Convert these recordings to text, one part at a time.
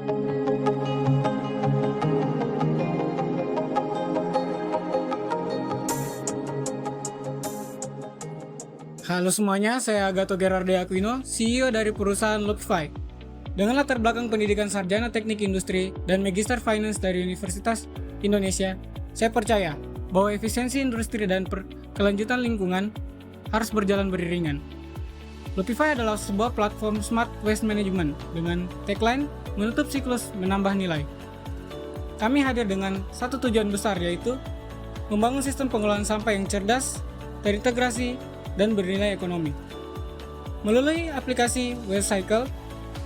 Halo semuanya, saya Gato Gerardi Aquino, CEO dari perusahaan Lupify. Dengan latar belakang pendidikan sarjana teknik industri dan Magister Finance dari Universitas Indonesia, saya percaya bahwa efisiensi industri dan kelanjutan lingkungan harus berjalan beriringan. Lupify adalah sebuah platform smart waste management dengan tagline menutup siklus menambah nilai. Kami hadir dengan satu tujuan besar, yaitu membangun sistem pengelolaan sampah yang cerdas, terintegrasi, dan bernilai ekonomi. Melalui aplikasi WasteCycle,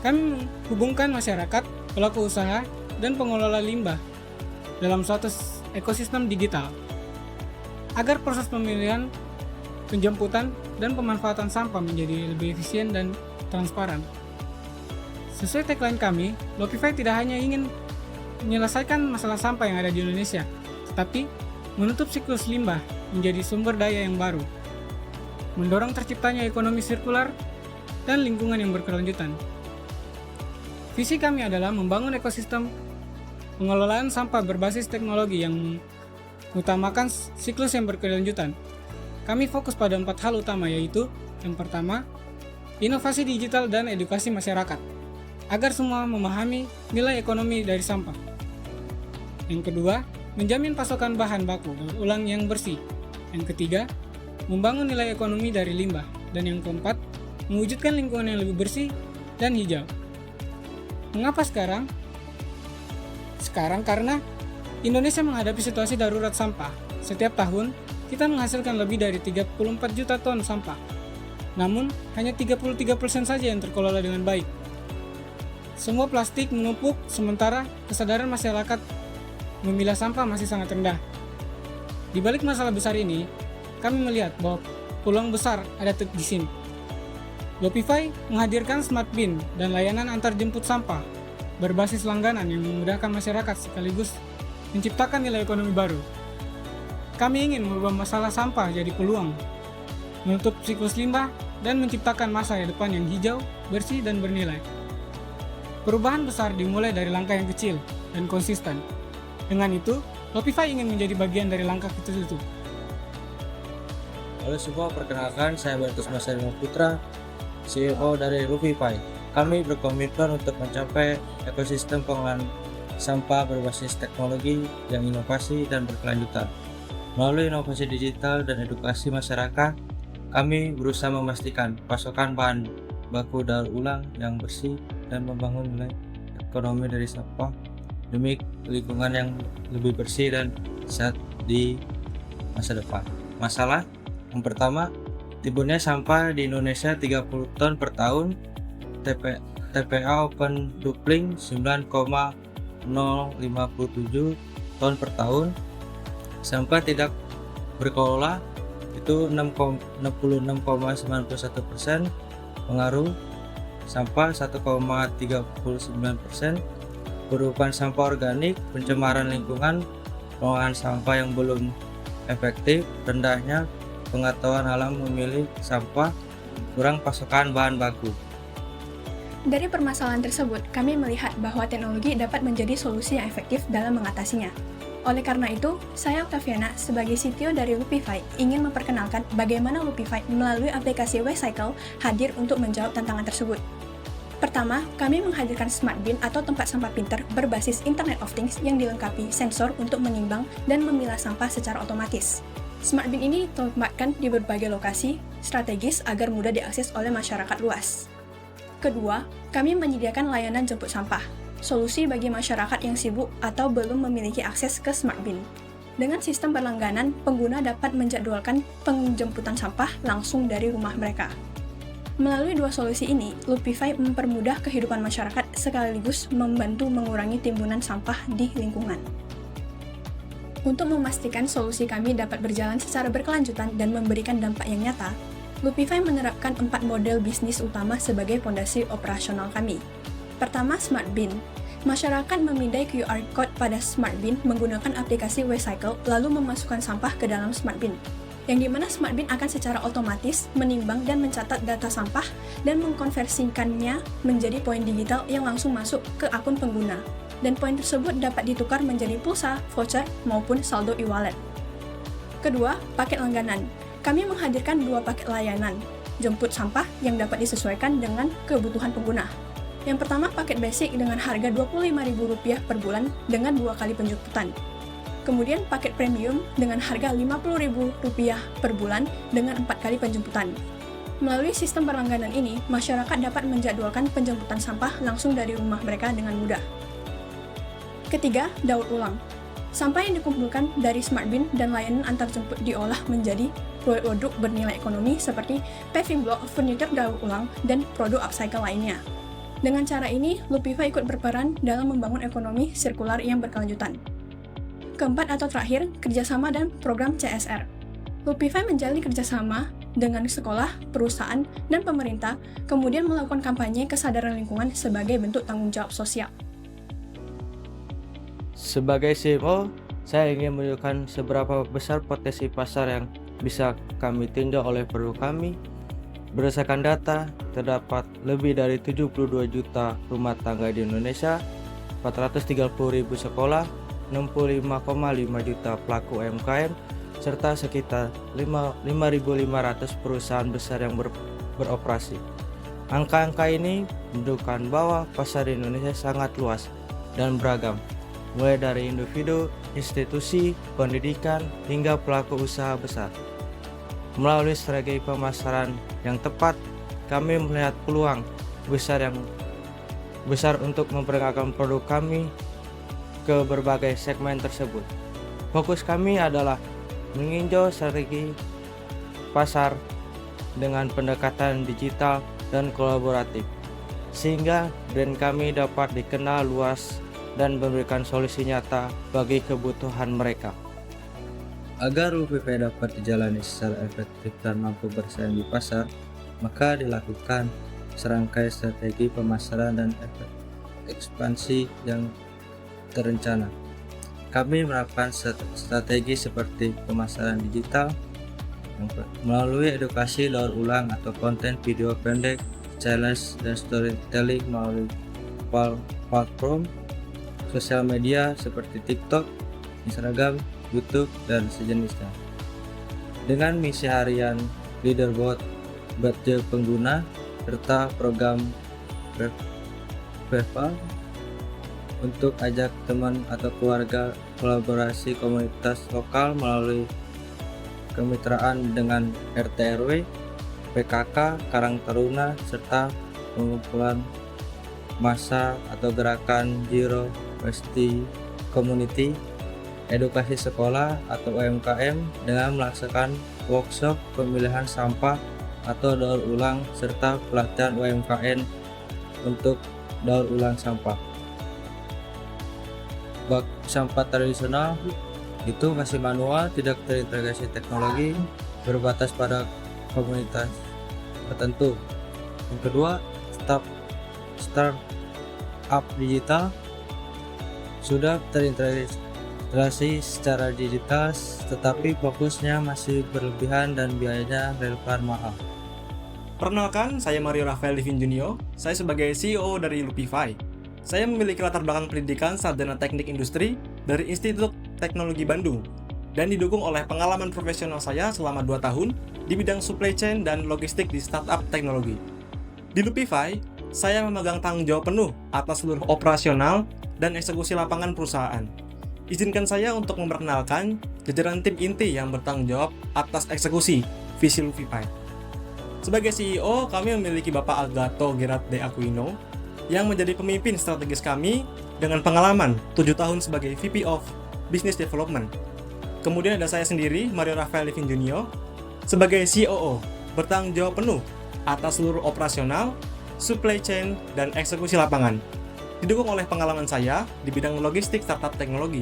kami menghubungkan masyarakat, pelaku usaha, dan pengelola limbah dalam suatu ekosistem digital agar proses pemilihan, penjemputan, dan pemanfaatan sampah menjadi lebih efisien dan transparan. Sesuai tagline kami, Lupify tidak hanya ingin menyelesaikan masalah sampah yang ada di Indonesia, tetapi menutup siklus limbah menjadi sumber daya yang baru, mendorong terciptanya ekonomi sirkular dan lingkungan yang berkelanjutan. Visi kami adalah membangun ekosistem pengelolaan sampah berbasis teknologi yang mengutamakan siklus yang berkelanjutan. Kami fokus pada 4 hal utama, yaitu yang pertama, inovasi digital dan edukasi masyarakat, agar semua memahami nilai ekonomi dari sampah. Yang kedua, menjamin pasokan bahan baku daur ulang yang bersih. Yang ketiga, membangun nilai ekonomi dari limbah. Dan yang keempat, mewujudkan lingkungan yang lebih bersih dan hijau. Mengapa sekarang? Sekarang karena Indonesia menghadapi situasi darurat sampah. Setiap tahun, kita menghasilkan lebih dari 34 juta ton sampah. Namun, hanya 33% saja yang terkelola dengan baik. Semua plastik menumpuk, sementara kesadaran masyarakat memilah sampah masih sangat rendah. Di balik masalah besar ini, kami melihat bahwa peluang besar ada di sini. Lupify menghadirkan Smart Bin dan layanan antar jemput sampah berbasis langganan yang memudahkan masyarakat sekaligus menciptakan nilai ekonomi baru. Kami ingin merubah masalah sampah jadi peluang, menutup siklus limbah, dan menciptakan masa depan yang hijau, bersih, dan bernilai. Perubahan besar dimulai dari langkah yang kecil dan konsisten. Dengan itu, Lupify ingin menjadi bagian dari langkah kecil itu. Halo semua, perkenalkan saya Bertus Masarino Putra, CEO dari Lupify. Kami berkomitmen untuk mencapai ekosistem pengelolaan sampah berbasis teknologi yang inovasi dan berkelanjutan. Melalui inovasi digital dan edukasi masyarakat, kami berusaha memastikan pasokan bahan baku daur ulang yang bersih dan membangun nilai ekonomi dari sampah demi lingkungan yang lebih bersih dan sehat di masa depan. Masalah yang pertama, timbulnya sampah di Indonesia 30 ton per tahun, TPA open dumping 9,057 ton per tahun, sampah tidak berkelola itu 66,91%, pengaruh sampah 1,39%, berupa sampah organik, pencemaran lingkungan, pengelolaan sampah yang belum efektif, rendahnya pengetahuan alam memilih sampah, kurang pasokan bahan baku. Dari permasalahan tersebut, kami melihat bahwa teknologi dapat menjadi solusi yang efektif dalam mengatasinya. Oleh karena itu, saya Octaviana sebagai CTO dari Lupify ingin memperkenalkan bagaimana Lupify melalui aplikasi WasteCycle hadir untuk menjawab tantangan tersebut. Pertama, kami menghadirkan Smart Bin atau tempat sampah pintar berbasis Internet of Things yang dilengkapi sensor untuk menimbang dan memilah sampah secara otomatis. Smart Bin ini ditempatkan di berbagai lokasi strategis agar mudah diakses oleh masyarakat luas. Kedua, kami menyediakan layanan jemput sampah, solusi bagi masyarakat yang sibuk atau belum memiliki akses ke Smart Bin. Dengan sistem berlangganan, pengguna dapat menjadwalkan penjemputan sampah langsung dari rumah mereka. Melalui dua solusi ini, Lupify mempermudah kehidupan masyarakat sekaligus membantu mengurangi timbunan sampah di lingkungan. Untuk memastikan solusi kami dapat berjalan secara berkelanjutan dan memberikan dampak yang nyata, Lupify menerapkan 4 model bisnis utama sebagai fondasi operasional kami. Pertama, Smart Bin. Masyarakat memindai QR Code pada Smart Bin menggunakan aplikasi WasteCycle lalu memasukkan sampah ke dalam Smart Bin. yang dimana Smart Bin akan secara otomatis menimbang dan mencatat data sampah dan mengkonversikannya menjadi poin digital yang langsung masuk ke akun pengguna. Dan poin tersebut dapat ditukar menjadi pulsa, voucher, maupun saldo e-wallet. Kedua, paket langganan. Kami menghadirkan 2 paket layanan, jemput sampah yang dapat disesuaikan dengan kebutuhan pengguna. Yang pertama, paket basic dengan harga Rp25.000 per bulan dengan 2 kali penjemputan. Kemudian paket premium dengan harga Rp50.000 per bulan dengan 4 kali penjemputan. Melalui sistem berlangganan ini, masyarakat dapat menjadwalkan penjemputan sampah langsung dari rumah mereka dengan mudah. Ketiga, daur ulang. Sampah yang dikumpulkan dari Smart Bin dan layanan antarjemput diolah menjadi produk bernilai ekonomi seperti paving block, furniture daur ulang, dan produk upcycle lainnya. Dengan cara ini, Lupify ikut berperan dalam membangun ekonomi sirkular yang berkelanjutan. Keempat atau terakhir, kerjasama dan program CSR. Lupify menjalin kerjasama dengan sekolah, perusahaan, dan pemerintah, kemudian melakukan kampanye kesadaran lingkungan sebagai bentuk tanggung jawab sosial. Sebagai CEO, saya ingin menunjukkan seberapa besar potensi pasar yang bisa kami tinjau oleh produk kami. Berdasarkan data, terdapat lebih dari 72 juta rumah tangga di Indonesia, 430.000 sekolah, 65,5 juta pelaku UMKM, serta sekitar 5.500 perusahaan besar yang beroperasi. Angka-angka ini menunjukkan bahwa pasar di Indonesia sangat luas dan beragam, mulai dari individu, institusi, pendidikan, hingga pelaku usaha besar. Melalui strategi pemasaran yang tepat, kami melihat peluang besar untuk memperkenalkan produk kami ke berbagai segmen tersebut. Fokus kami adalah meninjau strategi pasar dengan pendekatan digital dan kolaboratif, sehingga brand kami dapat dikenal luas dan memberikan solusi nyata bagi kebutuhan mereka. Agar Lupify dapat dijalani secara efektif dan mampu bersaing di pasar, maka dilakukan serangkai strategi pemasaran dan ekspansi yang terencana. Kami menerapkan strategi seperti pemasaran digital melalui edukasi daur ulang atau konten video pendek, challenge, dan storytelling melalui platform sosial media seperti TikTok, Instagram, YouTube, dan sejenisnya. Dengan misi harian leaderboard budget pengguna serta program referral untuk ajak teman atau keluarga kolaborasi komunitas lokal melalui kemitraan dengan RT RW, PKK, Karang Taruna, serta pengumpulan massa atau gerakan Zero Waste Community, edukasi sekolah atau UMKM dengan melaksanakan workshop pemilihan sampah atau daur ulang serta pelatihan UMKM untuk daur ulang sampah. Bak sampah tradisional itu masih manual, tidak terintegrasi teknologi, berbatas pada komunitas tertentu. Yang kedua, startup digital sudah terintegrasi secara digital, tetapi fokusnya masih berlebihan dan biayanya relevan mahal. Perkenalkan, saya Mario Rafael Livin Junior. Saya sebagai CEO dari Lupify. Saya memiliki latar belakang pendidikan sarjana teknik industri dari Institut Teknologi Bandung dan didukung oleh pengalaman profesional saya selama 2 tahun di bidang supply chain dan logistik di startup teknologi. Di Lupify, saya memegang tanggung jawab penuh atas seluruh operasional dan eksekusi lapangan perusahaan. Izinkan saya untuk memperkenalkan jajaran tim inti yang bertanggung jawab atas eksekusi visi Lupify. Sebagai CEO, kami memiliki Bapak Algato Gerard De Aquino yang menjadi pemimpin strategis kami dengan pengalaman 7 tahun sebagai VP of Business Development. Kemudian ada saya sendiri, Mario Rafael Livin Junior, sebagai COO, bertanggung jawab penuh atas seluruh operasional, supply chain, dan eksekusi lapangan. Didukung oleh pengalaman saya di bidang logistik startup teknologi.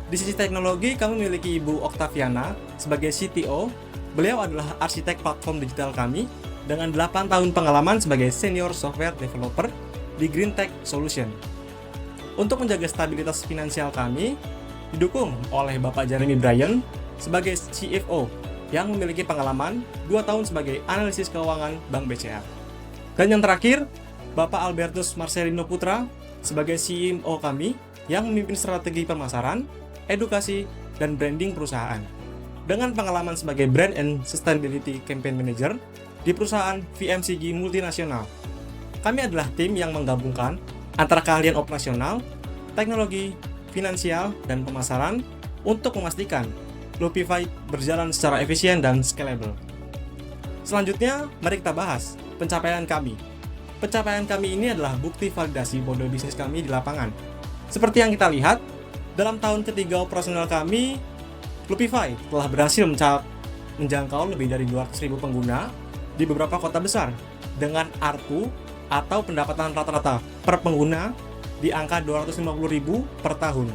Di sisi teknologi, kami memiliki Ibu Octaviana sebagai CTO. Beliau adalah arsitek platform digital kami dengan 8 tahun pengalaman sebagai senior software developer di Green Tech Solution. Untuk menjaga stabilitas finansial kami, didukung oleh Bapak Jeremy Bryan sebagai CFO yang memiliki pengalaman 2 tahun sebagai analisis keuangan Bank BCA. Dan yang terakhir, Bapak Albertus Marcelino Putra sebagai CEO kami yang memimpin strategi pemasaran, edukasi, dan branding perusahaan. Dengan pengalaman sebagai Brand and Sustainability Campaign Manager di perusahaan VMCG multinasional. Kami adalah tim yang menggabungkan antara keahlian operasional, teknologi, finansial, dan pemasaran untuk memastikan Lupify berjalan secara efisien dan scalable. Selanjutnya, mari kita bahas pencapaian kami. Pencapaian kami ini adalah bukti validasi model bisnis kami di lapangan. Seperti yang kita lihat, dalam tahun ketiga operasional kami, Lupify telah berhasil menjangkau lebih dari 200.000 pengguna di beberapa kota besar dengan ARPU atau pendapatan rata-rata per pengguna di angka 250.000 per tahun.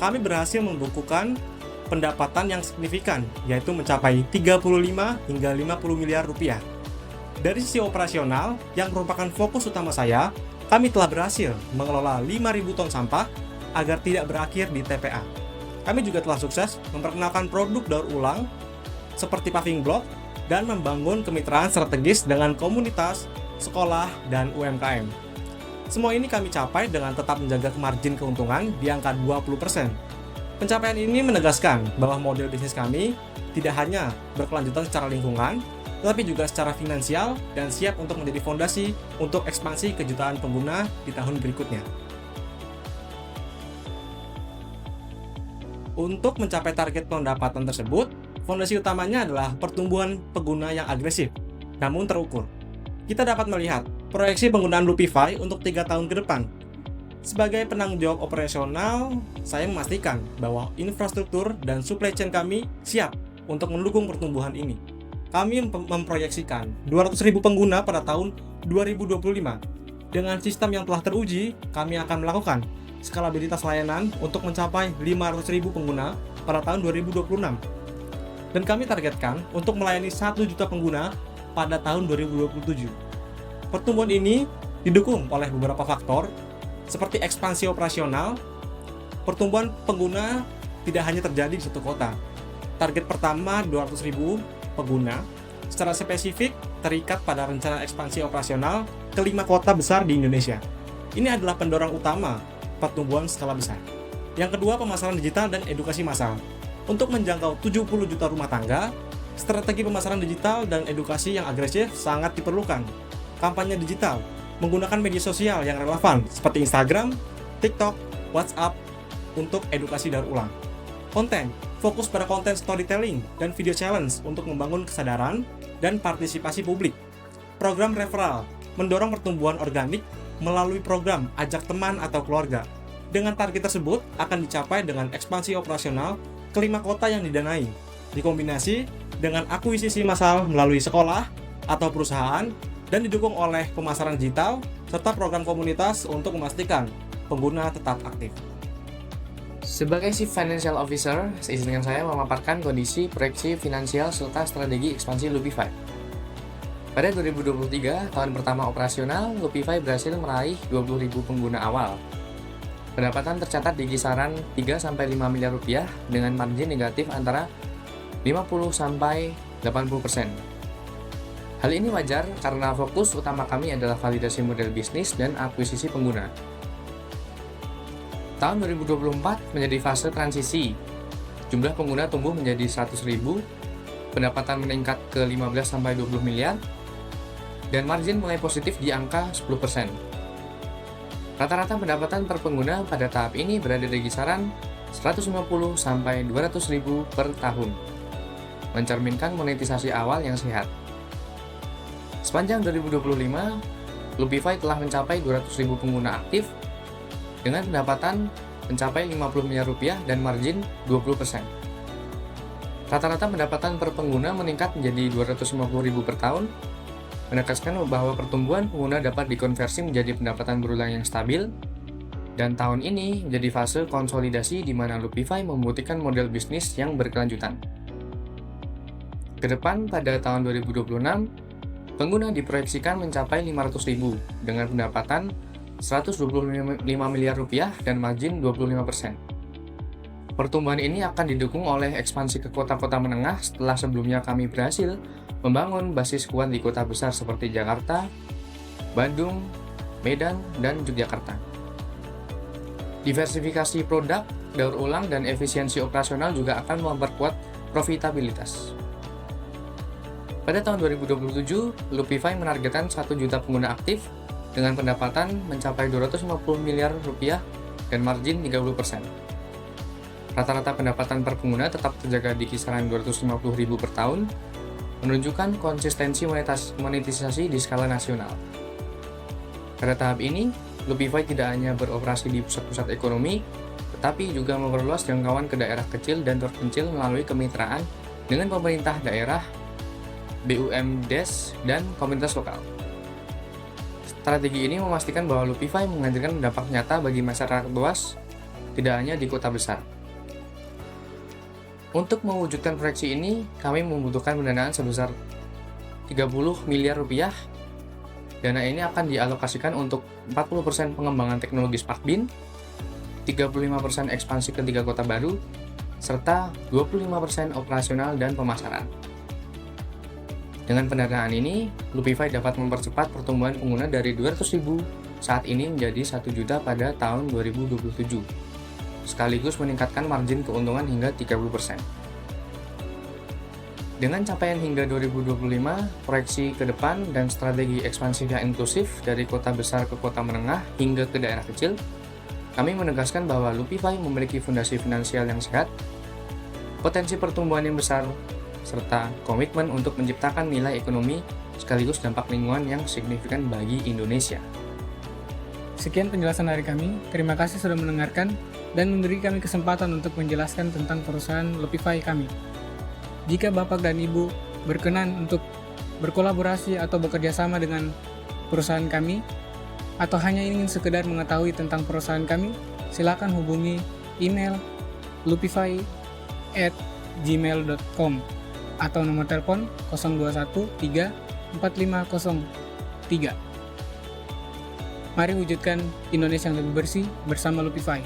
Kami berhasil membukukan pendapatan yang signifikan, yaitu mencapai 35 hingga 50 miliar rupiah. Dari sisi operasional, yang merupakan fokus utama saya, kami telah berhasil mengelola 5.000 ton sampah agar tidak berakhir di TPA. Kami juga telah sukses memperkenalkan produk daur ulang seperti paving block dan membangun kemitraan strategis dengan komunitas, sekolah, dan UMKM. Semua ini kami capai dengan tetap menjaga margin keuntungan di angka 20%. Pencapaian ini menegaskan bahwa model bisnis kami tidak hanya berkelanjutan secara lingkungan, tetapi juga secara finansial dan siap untuk menjadi fondasi untuk ekspansi ke jutaan pengguna di tahun berikutnya. Untuk mencapai target pendapatan tersebut, fondasi utamanya adalah pertumbuhan pengguna yang agresif, namun terukur. Kita dapat melihat proyeksi penggunaan Lupify untuk 3 tahun ke depan. Sebagai penanggung jawab operasional, saya memastikan bahwa infrastruktur dan supply chain kami siap untuk mendukung pertumbuhan ini. Kami memproyeksikan 200.000 pengguna pada tahun 2025. Dengan sistem yang telah teruji, kami akan melakukan skalabilitas layanan untuk mencapai 500.000 pengguna pada tahun 2026. Dan kami targetkan untuk melayani 1 juta pengguna pada tahun 2027. Pertumbuhan ini didukung oleh beberapa faktor seperti ekspansi operasional. Pertumbuhan pengguna tidak hanya terjadi di satu kota. Target pertama 200.000 pengguna secara spesifik terikat pada rencana ekspansi operasional ke 5 kota besar di Indonesia. Ini adalah pendorong utama pertumbuhan skala besar. Yang kedua, pemasaran digital dan edukasi massal. Untuk menjangkau 70 juta rumah tangga, strategi pemasaran digital dan edukasi yang agresif sangat diperlukan. Kampanye digital menggunakan media sosial yang relevan seperti Instagram, TikTok, WhatsApp untuk edukasi daur ulang. Konten, fokus pada konten storytelling dan video challenge untuk membangun kesadaran dan partisipasi publik. Program referral, mendorong pertumbuhan organik melalui program ajak teman atau keluarga. Dengan target tersebut akan dicapai dengan ekspansi operasional ke 5 kota yang didanai, dikombinasi dengan akuisisi massal melalui sekolah atau perusahaan, dan didukung oleh pemasaran digital serta program komunitas untuk memastikan pengguna tetap aktif. Sebagai Chief Financial Officer, izinkan saya memaparkan kondisi proyeksi finansial serta strategi ekspansi Lupify. Pada 2023, tahun pertama operasional, Lupify berhasil meraih 20.000 pengguna awal. Pendapatan tercatat di kisaran 3-5 miliar rupiah dengan margin negatif antara 50-80%. Hal ini wajar karena fokus utama kami adalah validasi model bisnis dan akuisisi pengguna. Tahun 2024 menjadi fase transisi. Jumlah pengguna tumbuh menjadi 100.000, pendapatan meningkat ke 15-20 miliar, dan margin mulai positif di angka 10%. Rata-rata pendapatan per pengguna pada tahap ini berada di kisaran 150-200.000 per tahun, mencerminkan monetisasi awal yang sehat. Sepanjang 2025, Lupify telah mencapai 200.000 pengguna aktif dengan pendapatan mencapai 50 miliar rupiah dan margin 20%. Rata-rata pendapatan per pengguna meningkat menjadi 250.000 per tahun, menegaskan bahwa pertumbuhan pengguna dapat dikonversi menjadi pendapatan berulang yang stabil, dan tahun ini menjadi fase konsolidasi di mana Lupify membuktikan model bisnis yang berkelanjutan. Kedepan pada tahun 2026, pengguna diproyeksikan mencapai 500.000 dengan pendapatan 125 miliar rupiah dan margin 25%. Pertumbuhan ini akan didukung oleh ekspansi ke kota-kota menengah setelah sebelumnya kami berhasil membangun basis kuat di kota besar seperti Jakarta, Bandung, Medan, dan Yogyakarta. Diversifikasi produk, daur ulang, dan efisiensi operasional juga akan memperkuat profitabilitas. Pada tahun 2027, Lupify menargetkan 1 juta pengguna aktif dengan pendapatan mencapai 250 miliar rupiah dan margin 30%. Rata-rata pendapatan per pengguna tetap terjaga di kisaran 250.000 per tahun, menunjukkan konsistensi monetisasi di skala nasional. Pada tahap ini, Lupify tidak hanya beroperasi di pusat-pusat ekonomi, tetapi juga memperluas jangkauan ke daerah kecil dan terpencil melalui kemitraan dengan pemerintah daerah, BUMDes, dan komunitas lokal. Strategi ini memastikan bahwa Lupify menghadirkan dampak nyata bagi masyarakat luas, tidak hanya di kota besar. Untuk mewujudkan proyeksi ini, kami membutuhkan pendanaan sebesar 30 miliar rupiah. Dana ini akan dialokasikan untuk 40% pengembangan teknologi SparkBin, 35% ekspansi ke 3 kota baru, serta 25% operasional dan pemasaran. Dengan pendanaan ini, Lupify dapat mempercepat pertumbuhan pengguna dari 200.000 saat ini menjadi 1 juta pada tahun 2027, sekaligus meningkatkan margin keuntungan hingga 30%. Dengan capaian hingga 2025, proyeksi ke depan dan strategi ekspansi yang inklusif dari kota besar ke kota menengah hingga ke daerah kecil, kami menegaskan bahwa Lupify memiliki fondasi finansial yang sehat, potensi pertumbuhan yang besar, serta komitmen untuk menciptakan nilai ekonomi sekaligus dampak lingkungan yang signifikan bagi Indonesia. Sekian penjelasan dari kami. Terima kasih sudah mendengarkan dan memberi kami kesempatan untuk menjelaskan tentang perusahaan Lupify kami. Jika Bapak dan Ibu berkenan untuk berkolaborasi atau bekerja sama dengan perusahaan kami, atau hanya ingin sekedar mengetahui tentang perusahaan kami, silakan hubungi email lupify@gmail.com atau nomor telepon 021 3 4503. Mari wujudkan Indonesia yang lebih bersih bersama Lupify.